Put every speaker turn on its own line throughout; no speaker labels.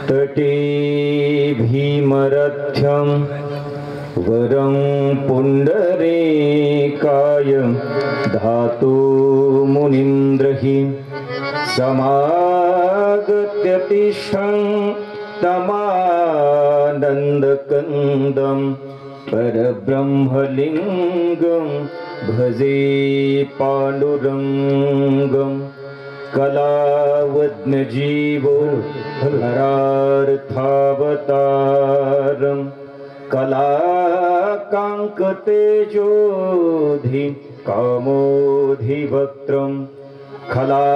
तटे भीमरथ्यं वरं पुण्डरीकाय धातु मुनीन्द्रहि समागत्य तिष्ठं तमानन्दकन्दं परब्रह्मलिङ्गं भजे पाण्डुरङ्गं कलावज्ञजीवो हरार्थावतारं कलाकाङ्कतेजोधि कामोधिवक्त्रं खलानिशवादा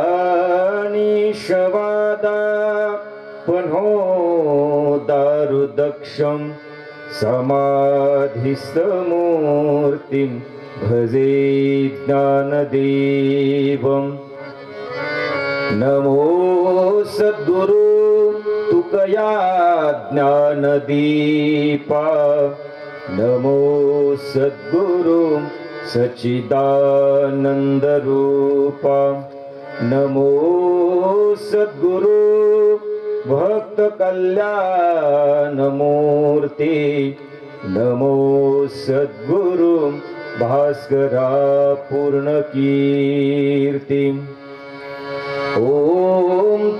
पन्होदारुदक्षं समाधिस्थमूर्तिं भजे ज्ञानदेवं नमो सद्गुरु तुकया ज्ञानदीपा नमो सद्गुरु सच्चिदानन्दरूपा नमो सद्गुरु भक्तकल्याणमूर्ति नमो सद्गुरु भास्करा पूर्णकीर्ति ॐ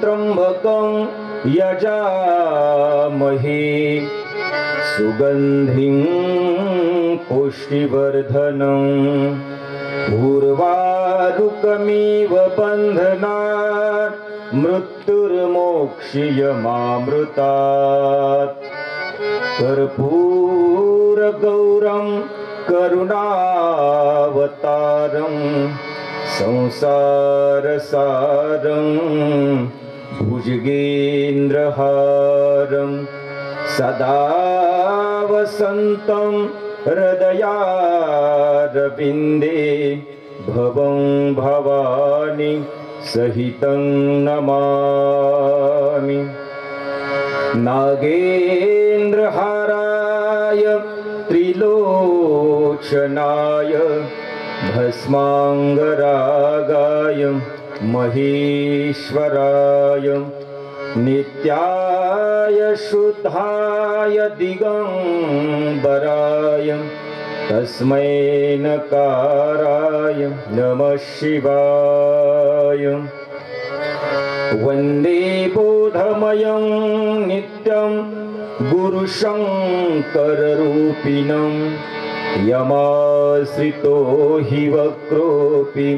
त्र्यम्बकं यजामहे सुगन्धिं पुष्टिवर्धनं उर्वारुकमिव बन्धनात् मृत्युर्मोक्षयमामृतात् कर्पूरगौरं करुणावतारं संसारसारं भुजगेन्द्रहारं सदा वसन्तं हृदयारविन्दे भवं भवानी सहितं नमामि नागेन्द्रहाराय त्रिलोचनाय भस्मांगरागाय महेश्वराय नित्याय शुद्धाय दिगंबराय तस्मै नकाराय नमः शिवाय वन्दे बोधमयं नित्यं गुरुशङ्कररूपिणं यमाश्रितो हि वक्रोऽपि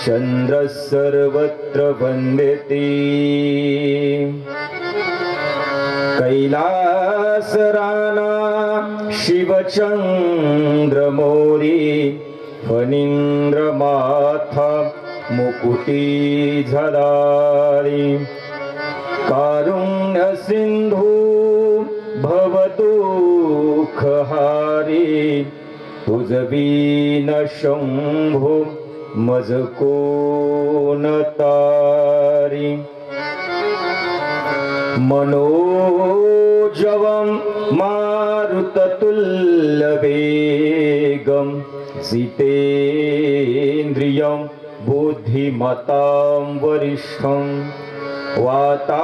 चन्द्रः सर्वत्र वन्द्यते कैलासराना शिवचन्द्रमौली फणीन्द्रमाथा मुकुटिधरारी कारुण्यसिन्धु भवदुःखहारी तुझविन शंभो मज कोण तारी मनोजवं मारुततुल्यवेगं जितेन्द्रियं बुद्धिमतां वरिष्ठं वातात्मजं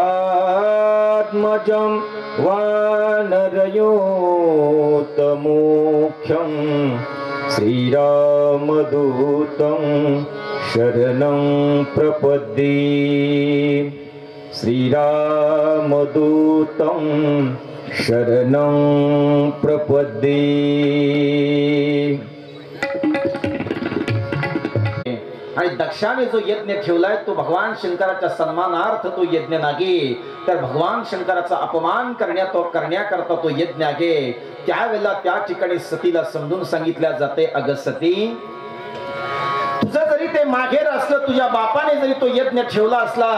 वानरयोतमुख्यं श्रीरामदूतं शरणं प्रपद्ये श्रीरामदूतं शरणं प्रपद्ये।
आणि दक्षाने जो यज्ञ ठेवलाय तो भगवान शंकराच्या सन्मानार्थ तो यज्ञ नागे, तर भगवान शंकराचा अपमान करण्याकरता तो यज्ञ आहे। त्यावेळेला त्या ठिकाणी सतीला समजून सांगितल्या जाते, अग सती, तुझं जरी ते मागेर असलं, तुझ्या बापाने जरी तो यज्ञ ठेवला असला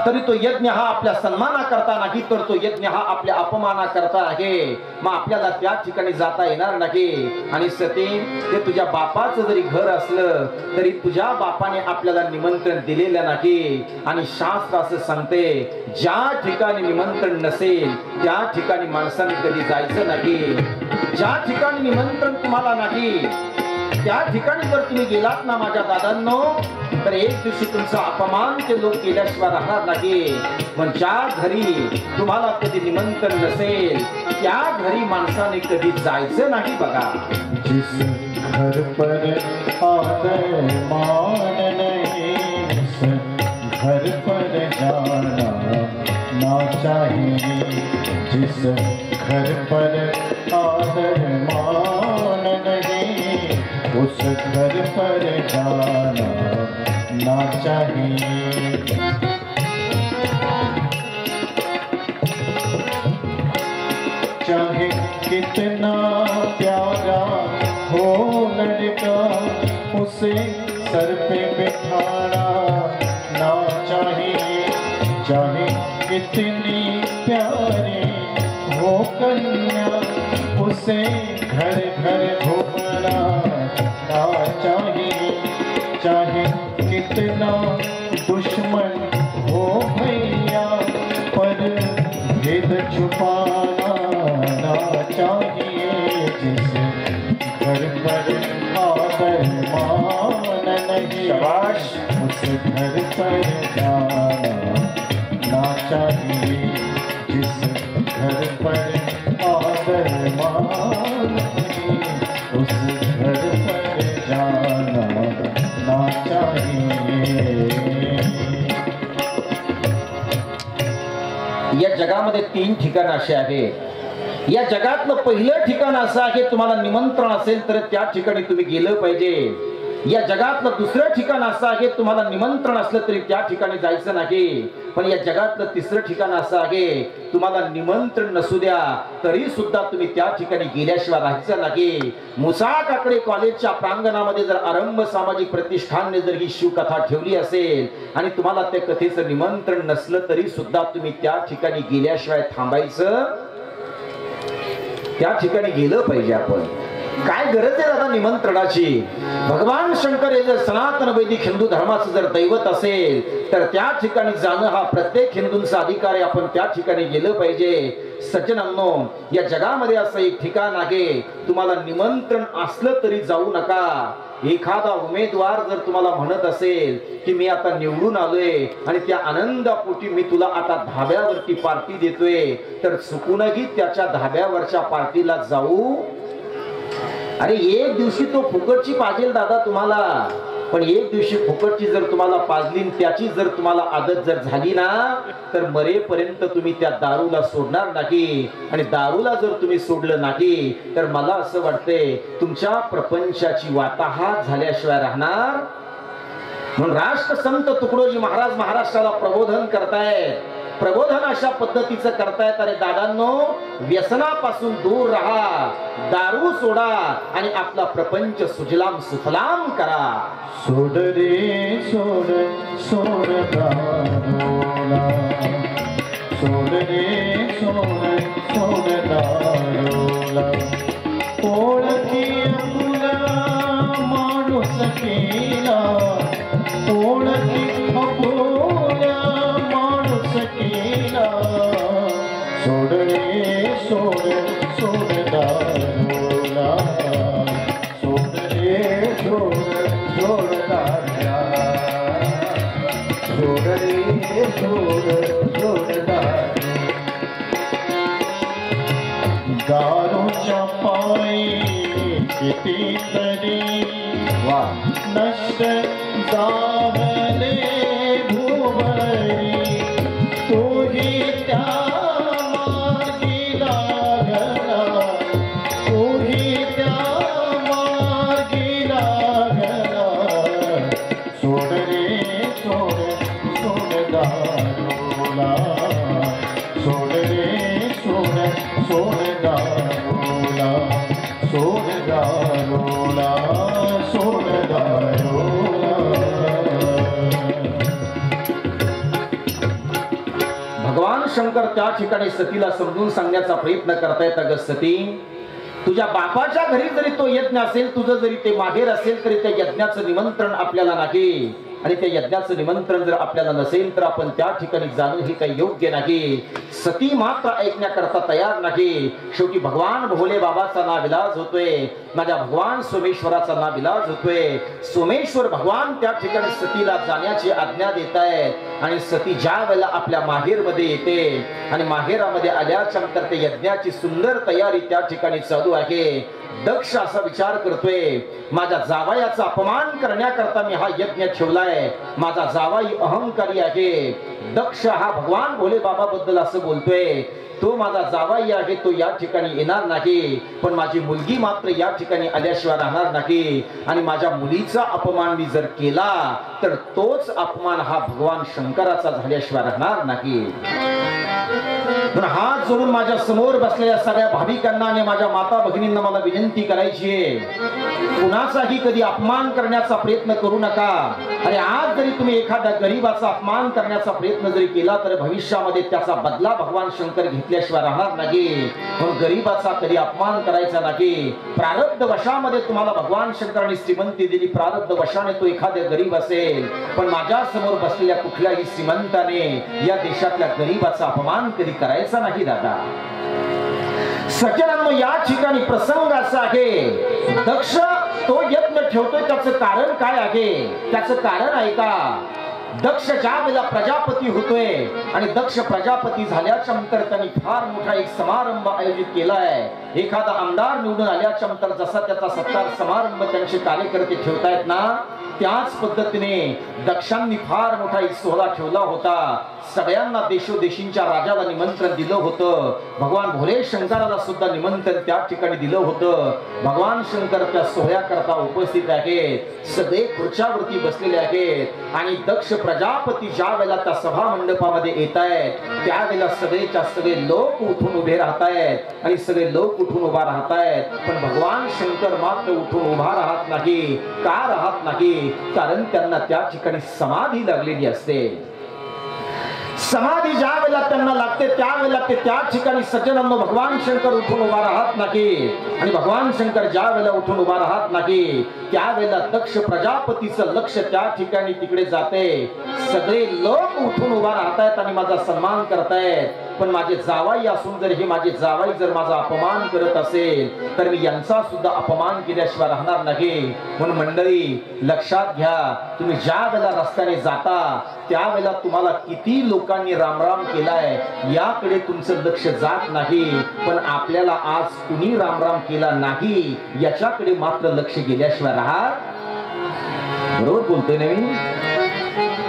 तरी तो यज्ञ हा आपल्या सन्मानाकरता नाही, तर तो यज्ञ हा आपल्या अपमानाकरता आहे। मग आपल्याला त्या ठिकाणी जाता येणार नाही। आणि सती, ते तुझ्या बापाचं जरी घर असलं तरी तुझ्या बापाने आपल्याला निमंत्रण दिलेलं नाही। आणि शास्त्र असं सांगते, ज्या ठिकाणी निमंत्रण नसेल त्या ठिकाणी माणसाने कधी जायचं नाही। ज्या ठिकाणी निमंत्रण तुम्हाला नाही त्या ठिकाणी जर तुम्ही गेलात ना माझ्या दादांनो, तर एक दिवशी तुमचा अपमान ते लोक केल्याशिवाय राहणार नाही. पण ज्या घरी तुम्हाला कधी निमंत्रण नसेल त्या घरी माणसाने कधी जायचं नाही बघा.
जिस घर पर आदर मान नहीं, उस घर पर जाना ना चाहिए. जिस घर पर आदर मान नहीं, उस घर पर जाना ना चाहिए. चाहे कितना प्यारा हो लड़का, उसे सर पे बिठाना ना चाहिए. चाहे कितनी प्यारी हो कन्या, उसे घर घर घूमना ना चाहिए. चाहे कितना दुश्मन हो भैया, पर भेद छुपाना ना चाहिए. जिस घर पर आदर मान नहीं,
शाबाश.
उस घर पर जाना ना चाहिए. जिस घर पर आदर मान नहीं, उस घर पर जाना ना चाहिए.
या जगामध्ये 3 ठिकाण असे आहेत. या जगातलं पहिलं ठिकाण असं आहे तुम्हाला निमंत्रण असेल तर त्या ठिकाणी तुम्ही गेलं पाहिजे. या जगातलं दुसरं ठिकाण असं आहे तुम्हाला निमंत्रण असलं तरी त्या ठिकाणी जायचं नाही. पण या जगातलं तिसरं ठिकाण असं आहे तुम्हाला निमंत्रण नसू द्या तरी सुद्धा तुम्ही त्या ठिकाणी गेल्याशिवाय राहायचं नाही. मुसा काकडे कॉलेजच्या प्रांगणामध्ये जर आरंभ सामाजिक प्रतिष्ठानने जर ही शिवकथा ठेवली असेल आणि तुम्हाला त्या कथेचं निमंत्रण नसलं तरी सुद्धा तुम्ही त्या ठिकाणी गेल्याशिवाय थांबायचं, त्या ठिकाणी गेलं पाहिजे. आपण काय गरज आहे दादा निमंत्रणाची? भगवान शंकर हे जर सनातन वैदिक हिंदू धर्माचं जर दैवत असेल तर त्या ठिकाणी जाणं हा प्रत्येक हिंदूंचा अधिकार आहे. आपण त्या ठिकाणी गेलं पाहिजे. सज्जनांनो, या जगामध्ये असं एक ठिकाण आहे तुम्हाला निमंत्रण असलं तरी जाऊ नका. एखादा उमेदवार जर तुम्हाला म्हणत असेल की मी आता निवडून आलोय आणि त्या आनंदापोटी मी तुला आता धाब्यावरती पार्टी देतोय, तर चुकूनही त्याच्या धाब्यावरच्या पार्टीला जाऊ. अरे एक दिवशी तो फुकटची पाजेल दादा तुम्हाला, पण एक दिवशी फुकटची जर तुम्हाला पाजली त्याची जर तुम्हाला आदत जर झाली ना तर मरेपर्यंत तुम्ही त्या दारूला सोडणार नाही. आणि दारूला जर तुम्ही सोडलं नाही तर मला असं वाटतंय तुमच्या प्रपंचाची वाताहात झाल्याशिवाय राहणार. म्हणून राष्ट्रसंत तुकडोजी महाराज महाराष्ट्राला प्रबोधन करतायत. प्रबोधन अशा पद्धतीचं करतायत. अरे दादांनो, व्यसनापासून दूर राहा, दारू सोडा आणि आपला प्रपंच सुजलाम सुफलाम करा.
सोड रे सोड, सोड दारूला. सोड रे सोड, सोड दारूला. ओळखी तुला माणूस केला, ओळखी अपुला माणूस केला. सोड रे सोड, सोड दारूला. सोड रे सोड, सोड दारूला. सोड रे सोड, सोड दारू. दारूच्या पायी कितीतरी वा नष्ट झाले भुवरी. तोही त्या मार्गी लागला, तोही त्या मार्गी लागला. सोड रे सोड, सोड दारूला. सोड रे सोड, सोड दारूला. सोड दारूला, सोड दारूला.
भगवान शंकर त्या ठिकाणी सतीला समजून सांगण्याचा प्रयत्न करतायत. अगं सती, तुझ्या बापाच्या घरी जरी तो यज्ञ असेल, तुझं जरी ते माहेर असेल तरी त्या यज्ञाचं निमंत्रण आपल्याला नाही. आणि त्या यज्ञाचं निमंत्रण जर आपल्याला नसेल तर आपण त्या ठिकाणी जाणं हे काही योग्य नाही. सती मात्र ऐकण्याकरता तयार नाही. शेवटी भगवान भोले बाबाचा नाविलाज होतोय. माझ्या भगवान सोमेश्वराचा नाविलाज होतोय. सोमेश्वर भगवान त्या ठिकाणी सतीला जाण्याची आज्ञा देत आहेत आणि सती ज्या वेळेला आपल्या माहेरमध्ये येते आणि माहेरामध्ये आल्याच्या नंतर ते यज्ञाची सुंदर तयारी त्या ठिकाणी चालू आहे. दक्ष असा विचार करतोय, माझ्या जावयाचा अपमान करण्याकरता मी हा यज्ञ ठेवलाय, माझा जावाई अहंकारी आहे. दक्ष हा भगवान भोले बाबा बद्दल असं बोलतोय, तो माझा जावाई आहे, तो या ठिकाणी येणार नाही, पण माझी मुलगी मात्र या ठिकाणी आल्याशिवाय राहणार नाही. आणि माझ्या मुलीचा अपमान मी जर केला तर तोच अपमान हा भगवान शंकराचा झाल्याशिवाय राहणार नाही. पण हात जोडून माझ्या समोर बसलेल्या सगळ्या भाविकांना आणि माझ्या माता भगिनींना मला विनंती करायची आहे, कुणाचाही कधी अपमान करण्याचा प्रयत्न करू नका. आणि आज जरी तुम्ही एखाद्या गरीबाचा अपमान करण्याचा प्रयत्न जरी केला तर भविष्यामध्ये त्याचा बदला भगवान शंकर घेतल्याशिवाय राहणार नाही. म्हणून गरीबाचा कधी अपमान करायचा नाही. प्रारब्ध वशामध्ये तुम्हाला भगवान शंकरांनी श्रीमंती दिली, प्रारब्ध वशाने तो एखाद्या गरीब असेल, पण माझ्या समोर बसलेल्या कुठल्याही श्रीमंताने या देशातल्या गरीबाचा अपमान कधी करायचा नाही दादा. सज्जनांनो, या ठिकाणी प्रसंग असा आहे, दक्ष तो यज्ञ ठेवतोय, त्याचं कारण काय आहे? त्याचं कारण आहे का? दक्ष ज्या वेळेला प्रजापती होतोय आणि दक्ष प्रजापती झाल्याच्या नंतर त्यांनी फार मोठा एक समारंभ आयोजित केलाय. एखादा आमदार निवडून आल्याच्या नंतर जसा त्याचा सत्कार समारंभ त्यांचे कार्यकर्ते ठेवतायत ना, त्याच पद्धतीने दक्षांनी फार मोठा एक सोहळा ठेवला होता. सगळ्यांना देशोदेशींच्या राजाला निमंत्रण दिलं होतं. भगवान भोले शंकराला सुद्धा निमंत्रण त्या ठिकाणी दिलं होतं. भगवान शंकर त्या सोहळ्याकरता उपस्थित आहेत. सगळे खुर्च्यावरती बसलेले आहेत आणि दक्ष प्रजापती ज्या वेळेला त्या सभा मंडपामध्ये येत आहेत त्यावेळेला सगळेच्या सगळे लोक उठून उभे राहत आहेत आणि सगळे लोक उठून उभा राहत आहेत. पण भगवान शंकर मात्र उठून उभा राहत नाही. का राहत नाही? कारण त्यांना त्या ठिकाणी समाधी लागलेली असते. समाधी ज्या वेळेला त्यांना लागते त्यावेळेला ते त्या ठिकाणी सज्जनांनो भगवान शंकर उठून उभा राहत नाही. आणि भगवान शंकर ज्या वेळेला उठून उभा राहत नाही त्यावेळेला दक्ष प्रजापतीचं लक्ष त्या ठिकाणी तिकडे जाते. सगळे लोक उठून उभा राहतायत आणि माझा सन्मान करतायत, पण माझे जावाई असून जर हे माझे जावाई जर माझा अपमान करत असेल तर मी यांचा सुद्धा अपमान केल्याशिवाय राहणार नाही. म्हणून मंडळी लक्षात घ्या, तुम्ही ज्या वेळेला रस्त्याने जाता त्यावेळेला तुम्हाला किती लोकांनी रामराम केलाय याकडे तुमचं लक्ष जात नाही, पण आपल्याला आज कुणी रामराम केला नाही याच्याकडे मात्र लक्ष गेल्याशिवाय राहत. बरोबर बोलतोय ना मी?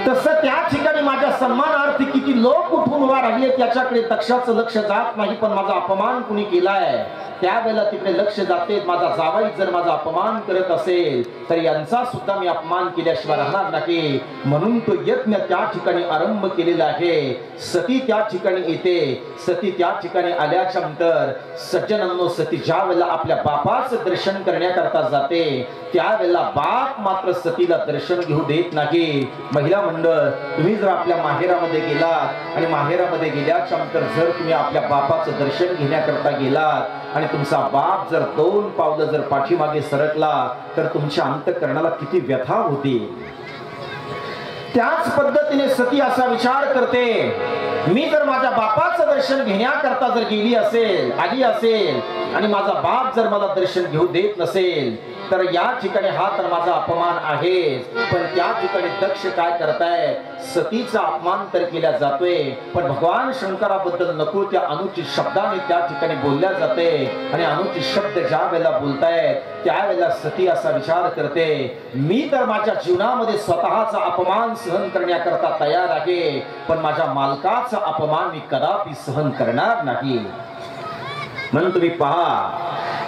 तसं त्या ठिकाणी माझ्या सन्मानार्थी किती लोक उठून उभा राहिले त्याच्याकडे दक्षाचं लक्ष जात नाही, पण माझा अपमान कुणी केलाय त्यावेळेला तिकडे लक्ष जाते. माझा जावाई जर माझा अपमान करत असेल तर यांचा सुद्धा मी अपमान केल्याशिवाय राहणार नाही. म्हणून तो यज्ञ त्या ठिकाणी आरंभ केलेला आहे. सती त्या ठिकाणी येते. सती त्या ठिकाणी आल्याच्या नंतर सज्जनांनो सती ज्या वेळेला आपल्या बापाचं दर्शन करण्याकरता जाते त्यावेळेला बाप मात्र सतीला दर्शन घेऊ देत नाही. महिला मंडळ, तुम्ही जर आपल्या माहेरामध्ये गेलात आणि माहेरामध्ये गेल्याच्या नंतर जर तुम्ही आपल्या बापाचं दर्शन घेण्याकरता गेलात आणि तुमचा बाप जर 2 पावलं जर पाठीमागे सरकला तर तुमच्या अंतःकरणाला किती व्यथा होती. त्याच पद्धतीने सती असा विचार करते, मी जर माझ्या बापाचं दर्शन घेण्याकरता जर गेली असेल आली असेल आणि माझा बाप जर मला दर्शन घेऊ देत नसेल तर या ठिकाणी हा तर माझा अपमान आहे. पण त्या ठिकाणी दक्ष काय करताय, सतीचा अपमान तर केला जातोय पण भगवान शंकराबद्दल नको त्या अनुचित शब्दाने त्या ठिकाणी बोलल्या जाते. आणि अनुचित शब्द ज्या वेळेला बोलताय त्यावेळेला सती असा विचार करते, मी तर माझ्या जीवनामध्ये स्वतःचा अपमान सहन करण्याकरता तयार आहे, पण माझ्या मालकाचा अपमान मी कदापि सहन करणार नाही. म्हणून तुम्ही पहा,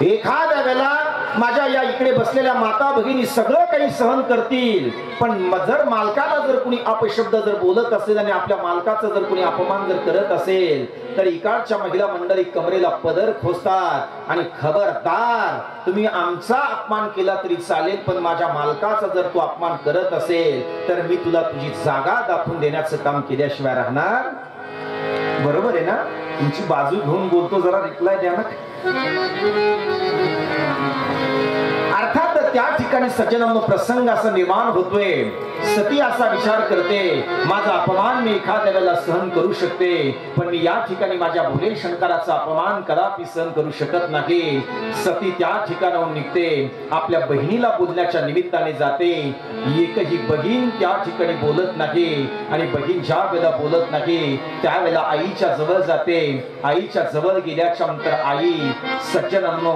एखाद्या वेळेला माझ्या या इकडे बसलेल्या माता भगिनी सगळं काही सहन करतील, पण जर मालकाला जर कुणी अपशब्द जर बोलत असेल आणि आपल्या मालकाचा जर कुणी अपमान जर करत असेल तर इकडच्या महिला मंडळी कमरेला पदर खोसतात आणि खबरदार, तुम्ही आमचा अपमान केला तरी चालेल पण माझ्या मालकाचा जर तू अपमान करत असेल तर मी तुला तुझी जागा दाखवून देण्याचं काम केल्याशिवाय राहणार. बरोबर आहे ना? तुमची बाजू घेऊन बोलतो, जरा रिप्लाय द्या ना. अर्थात त्या ठिकाणी सज्जनांनो प्रसंग असा निर्माण होतोय. सती असा विचार करते, माझा अपमान मी एखाद्या वेळेला सहन करू शकते, पण मी या ठिकाणी माझ्या भोले शंकराचा अपमान कदापि सहन करू शकत नाही. सती त्या ठिकाणाहून निघते, आपल्या बहिणीला बोलण्याच्या निमित्ताने जाते. एकही बहीण त्या ठिकाणी बोलत नाही आणि बहीण ज्या वेळेला बोलत नाही त्यावेळेला आईच्या जवळ जाते. आईच्या जवळ गेल्याच्या नंतर आई सज्जनांनो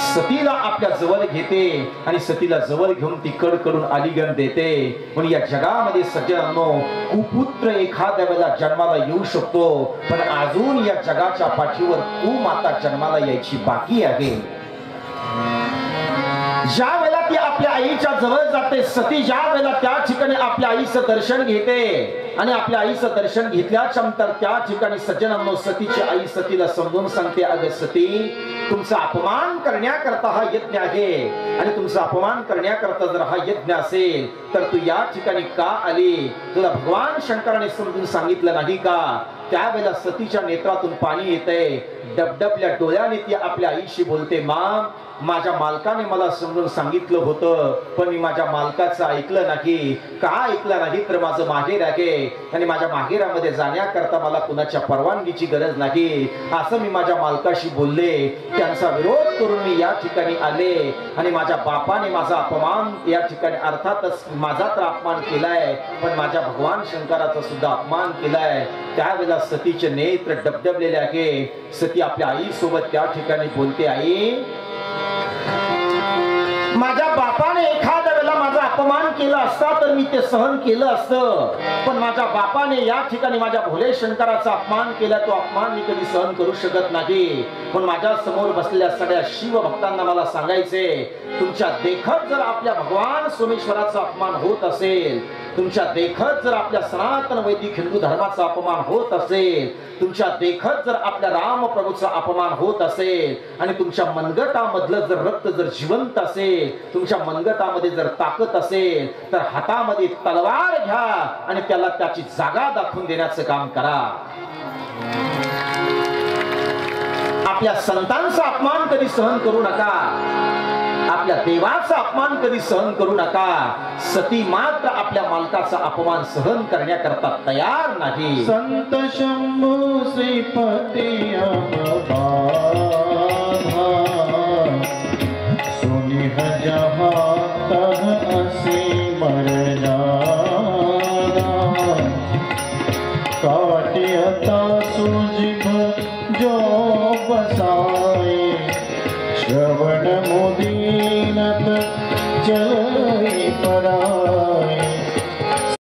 सतीला आपल्या जवळ घेते आणि सतीला जवळ घेऊन ती कडकडून आलिंगन देते. पण या जगामध्ये सज्जनांनो कुपुत्र एखाद्या वेळेला जन्माला येऊ शकतो, पण अजून या जगाच्या पाठीवर कुमाता जन्माला यायची बाकी आहे. ज्या वेळेला ती आपल्या आईच्या जवळ जाते, सती ज्या वेळेला त्या ठिकाणी आपल्या आईचं दर्शन घेते आणि आपल्या आईचं दर्शन घेतल्याच्या नंतर त्या ठिकाणी सज्जनांनो सतीची आई सतीला समजून सांगते, अगं सती, तुमचा अपमान करण्याकरता हा यज्ञ आहे आणि तुमचा अपमान करण्याकरता जर हा यज्ञ असेल तर तू या ठिकाणी का आली? तुला भगवान शंकराने समजून सांगितलं नाही का? त्यावेळेला सतीच्या नेत्रातून पाणी येते, डबडबल्या डोळ्याने ती आपल्या आईशी बोलते, मा, माझ्या मालकाने मला समजून सांगितलं होतं, पण मी माझ्या मालकाचं ऐकलं नाही. का ऐकलं नाही? तर माझं माहेर आहे आणि माझ्या माहेरामध्ये जाण्याकरता मला कुणाच्या परवानगीची गरज नाही, असं मी माझ्या मालकाशी बोलले. त्यांचा विरोध करून मी या ठिकाणी आले आणि माझ्या बापाने माझा अपमान या ठिकाणी, अर्थातच माझा तर अपमान केलाय, पण माझ्या भगवान शंकराचा सुद्धा अपमान केलाय. त्यावेळेला सतीचे नेत्र डबडबलेले आहे. सती आपल्या आई सोबत त्या ठिकाणी बोलते, आई, माझ्या बापाने एखाद्या वेळेला माझा अपमान केला असता तर मी ते सहन केलं असतं, पण माझ्या बापाने या ठिकाणी माझ्या भोले शंकराचा अपमान केला, तो अपमान मी कधी सहन करू शकत नाही. पण माझ्या समोर बसलेल्या सगळ्या शिव भक्तांना मला सांगायचे, तुमच्या देखत जर आपल्या भगवान सोमेश्वराचा अपमान होत असेल, तुमच्या देखत जर आपल्या सनातन वैदिक हिंदू धर्माचा अपमान होत असेल, तुमच्या देखत जर आपल्या राम प्रभूचा अपमान होत असेल आणि तुमच्या मनगटामधलं जर रक्त जर जिवंत असेल, तुमच्या मनगटामध्ये जर ताकद असेल, तर हातामध्ये तलवार घ्या आणि त्याला त्याची जागा दाखवून देण्याचं काम करा. आपल्या संतांचा अपमान कधी सहन करू नका, आपल्या देवाचा अपमान कधी सहन करू नका. सती मात्र आपल्या मालकाचा अपमान सहन करण्याकरता तयार नाही.
संत शंभू श्रीपती सुनिह जहाँ तह असी मर जाना, काटियता सुजिभ जो बसाए, श्रवण मुदीनत चलो